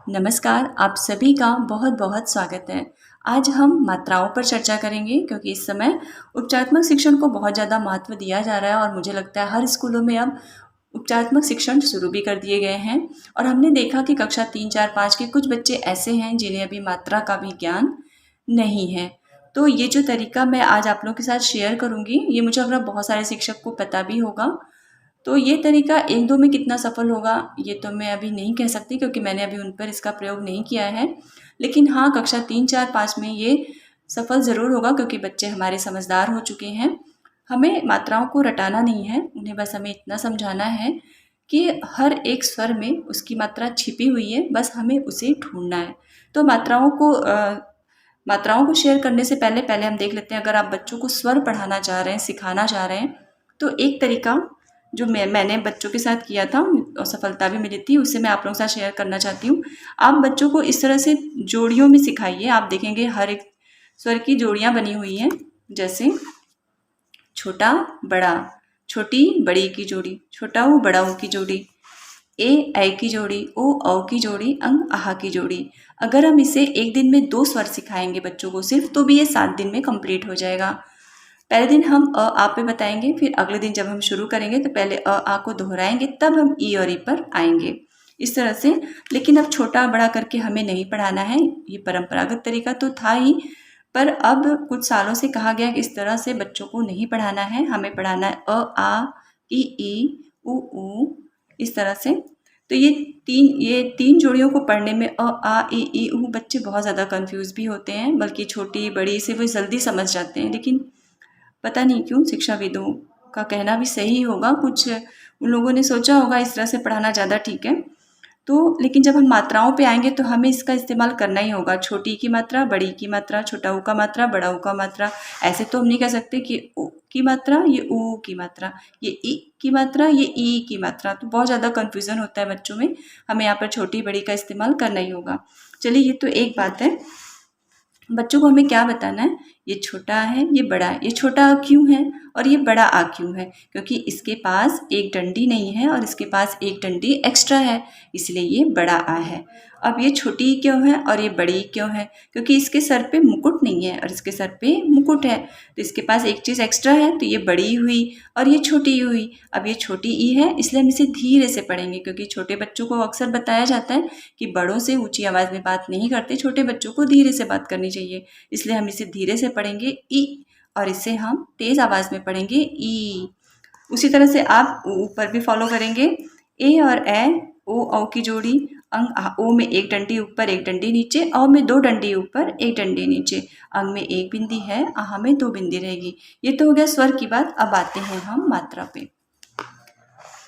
नमस्कार, आप सभी का बहुत बहुत स्वागत है। आज हम मात्राओं पर चर्चा करेंगे क्योंकि इस समय उपचारात्मक शिक्षण को बहुत ज़्यादा महत्व दिया जा रहा है और मुझे लगता है हर स्कूलों में अब उपचारात्मक शिक्षण शुरू भी कर दिए गए हैं। और हमने देखा कि कक्षा 3, 4, 5 के कुछ बच्चे ऐसे हैं जिन्हें अभी मात्रा का भी ज्ञान नहीं है। तो ये जो तरीका मैं आज आप लोगों के साथ शेयर करूँगी, ये मुझे लग रहा है बहुत सारे शिक्षक को पता भी होगा। तो ये तरीका 1-2 में कितना सफल होगा, ये तो मैं अभी नहीं कह सकती क्योंकि मैंने अभी उन पर इसका प्रयोग नहीं किया है। लेकिन हाँ, कक्षा 3, 4, 5 में ये सफल ज़रूर होगा क्योंकि बच्चे हमारे समझदार हो चुके हैं। हमें मात्राओं को रटाना नहीं है, उन्हें बस हमें इतना समझाना है कि हर एक स्वर में उसकी मात्रा छिपी हुई है, बस हमें उसे ढूँढना है। तो मात्राओं को शेयर करने से पहले हम देख लेते हैं, अगर आप बच्चों को स्वर पढ़ाना चाह रहे हैं, सिखाना चाह रहे हैं, तो एक तरीका जो मैंने बच्चों के साथ किया था और सफलता भी मिली थी, उससे मैं आप लोगों के साथ शेयर करना चाहती हूँ। आप बच्चों को इस तरह से जोड़ियों में सिखाइए। आप देखेंगे हर एक स्वर की जोड़ियाँ बनी हुई हैं, जैसे छोटा बड़ा, छोटी बड़ी की जोड़ी, छोटा ऊ बड़ा ऊ की जोड़ी, ऐ की जोड़ी, ओ औ की जोड़ी, आह की जोड़ी। अगर हम इसे एक दिन में 2 स्वर सिखाएंगे बच्चों को सिर्फ, तो भी ये 7 दिन में कंप्लीट हो जाएगा। पहले दिन हम आ पे बताएंगे, फिर अगले दिन जब हम शुरू करेंगे तो पहले आ को दोहराएंगे, तब हम ई और ई पर आएंगे, इस तरह से। लेकिन अब छोटा बड़ा करके हमें नहीं पढ़ाना है, ये परंपरागत तरीका तो था ही, पर अब कुछ सालों से कहा गया कि इस तरह से बच्चों को नहीं पढ़ाना है, हमें पढ़ाना है आ, ई, ऊ, इस तरह से। तो ये तीन जोड़ियों को पढ़ने में आ, ई, ऊ बच्चे बहुत ज़्यादा कंफ्यूज भी होते हैं, बल्कि छोटी बड़ी से वो जल्दी समझ जाते हैं। लेकिन पता नहीं क्यों शिक्षाविदों का कहना भी सही होगा, कुछ उन लोगों ने सोचा होगा इस तरह से पढ़ाना ज़्यादा ठीक है। तो लेकिन जब हम मात्राओं पे आएंगे तो हमें इसका इस्तेमाल करना ही होगा। छोटी की मात्रा, बड़ी की मात्रा, छोटा ऊ का मात्रा, बड़ा ऊ का मात्रा। ऐसे तो हम नहीं कह सकते कि ऊ की मात्रा, ये ऊ की मात्रा, ये ई की मात्रा, ये ई की मात्रा। तो बहुत ज़्यादा कन्फ्यूज़न होता है बच्चों में। हमें यहाँ पर छोटी बड़ी का इस्तेमाल करना ही होगा। चलिए, ये तो एक बात है। बच्चों को हमें क्या बताना है, ये छोटा है, ये बड़ा है। ये छोटा आ क्यों है और ये बड़ा आ क्यों है? क्योंकि इसके पास एक डंडी नहीं है और इसके पास एक डंडी एक्स्ट्रा है, इसलिए ये बड़ा आ है। अब ये छोटी क्यों है और ये बड़ी क्यों है? क्योंकि इसके सर पे मुकुट नहीं है और इसके सर पे मुकुट है, तो इसके पास एक चीज़ एक्स्ट्रा है, तो ये बड़ी हुई और ये छोटी हुई। अब ये छोटी ई है, इसलिए हम इसे धीरे से पढ़ेंगे, क्योंकि छोटे बच्चों को अक्सर बताया जाता है कि बड़ों से ऊंची आवाज़ में बात नहीं करते, छोटे बच्चों को धीरे से बात करनी चाहिए। इसलिए हम इसे धीरे से पढ़ेंगे ई, और इसे हम तेज आवाज़ में पढ़ेंगे ई। उसी तरह से आप ऊपर भी फॉलो करेंगे। ए और ए, ओ औ की जोड़ी, ओ में एक डंडी ऊपर एक डंडी नीचे, औ में 2 डंडी ऊपर एक डंडी नीचे, अंग में एक बिंदी है, आह में 2 बिंदी रहेगी। ये तो हो गया स्वर की बात। अब आते हैं हम मात्रा पे।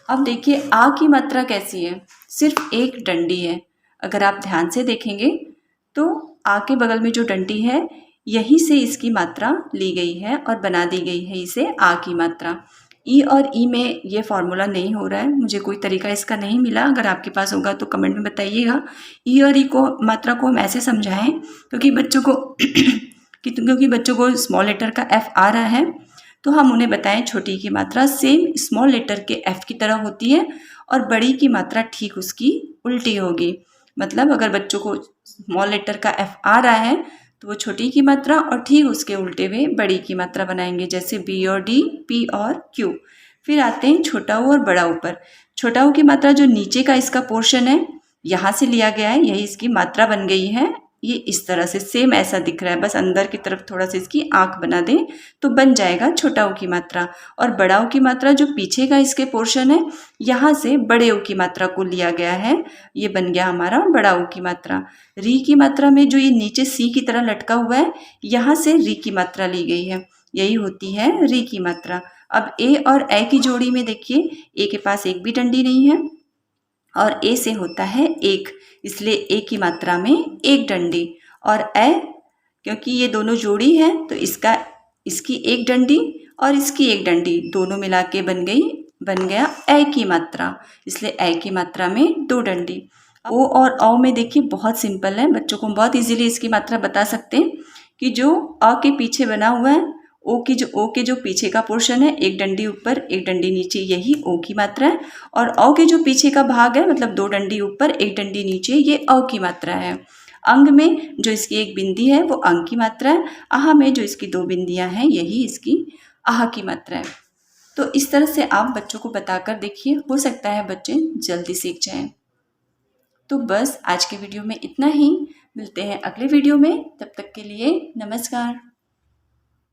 अब देखिए आ की मात्रा कैसी है, सिर्फ एक डंडी है। अगर आप ध्यान से देखेंगे तो आ के बगल में जो डंडी है, यहीं से इसकी मात्रा ली गई है और बना दी गई है इसे आ की मात्रा। ई और ई में ये फॉर्मूला नहीं हो रहा है, मुझे कोई तरीका इसका नहीं मिला। अगर आपके पास होगा तो कमेंट में बताइएगा। ई और ई को मात्रा को हम ऐसे समझाएं क्योंकि बच्चों को स्मॉल लेटर का एफ आ रहा है, तो हम उन्हें बताएं छोटी की मात्रा सेम स्मॉल लेटर के एफ की तरह होती है और बड़ी की मात्रा ठीक उसकी उल्टी होगी। मतलब अगर बच्चों को स्मॉल लेटर का एफ आ रहा है तो वो छोटी की मात्रा और ठीक उसके उल्टे हुए बड़ी की मात्रा बनाएंगे, जैसे बी और डी, पी और क्यू। फिर आते हैं छोटा ऊ और बड़ा ऊ पर। छोटा ऊ की मात्रा जो नीचे का इसका पोर्शन है, यहाँ से लिया गया है, यही इसकी मात्रा बन गई है। ये इस तरह से सेम ऐसा दिख रहा है, बस अंदर की तरफ थोड़ा सा इसकी आँख बना दें तो बन जाएगा छोटा ऊ की मात्रा। और बड़ा ऊ की मात्रा जो पीछे का इसके पोर्शन है, यहाँ से बड़े ऊ की मात्रा को लिया गया है, ये बन गया हमारा बड़ा ऊ की मात्रा। री की मात्रा में जो ये नीचे सी की तरह लटका हुआ है, यहाँ से री की मात्रा ली गई है, यही होती है री की मात्रा। अब ए और ए की जोड़ी में देखिए, ए के पास एक भी डंडी नहीं है और ए से होता है एक, इसलिए ए की मात्रा में एक डंडी। और ए, क्योंकि ये दोनों जोड़ी है तो इसकी एक डंडी और इसकी एक डंडी दोनों मिला के बन गया ए की मात्रा, इसलिए ए की मात्रा में 2 डंडी। ओ और औ में देखिए बहुत सिंपल है, बच्चों को बहुत इजीली इसकी मात्रा बता सकते हैं कि जो अ के पीछे बना हुआ है ओ के जो पीछे का पोर्शन है, एक डंडी ऊपर एक डंडी नीचे, यही ओ की मात्रा है। और औ के जो पीछे का भाग है, मतलब 2 डंडी ऊपर एक डंडी नीचे, ये औ की मात्रा है। अंग में जो इसकी एक बिंदी है वो अंग की मात्रा है। आह में जो इसकी 2 बिंदियां हैं, यही इसकी आह की मात्रा है। तो इस तरह से आप बच्चों को बताकर देखिए, हो सकता है बच्चे जल्दी सीख जाएं। तो बस आज के वीडियो में इतना ही। मिलते हैं अगले वीडियो में, तब तक के लिए नमस्कार।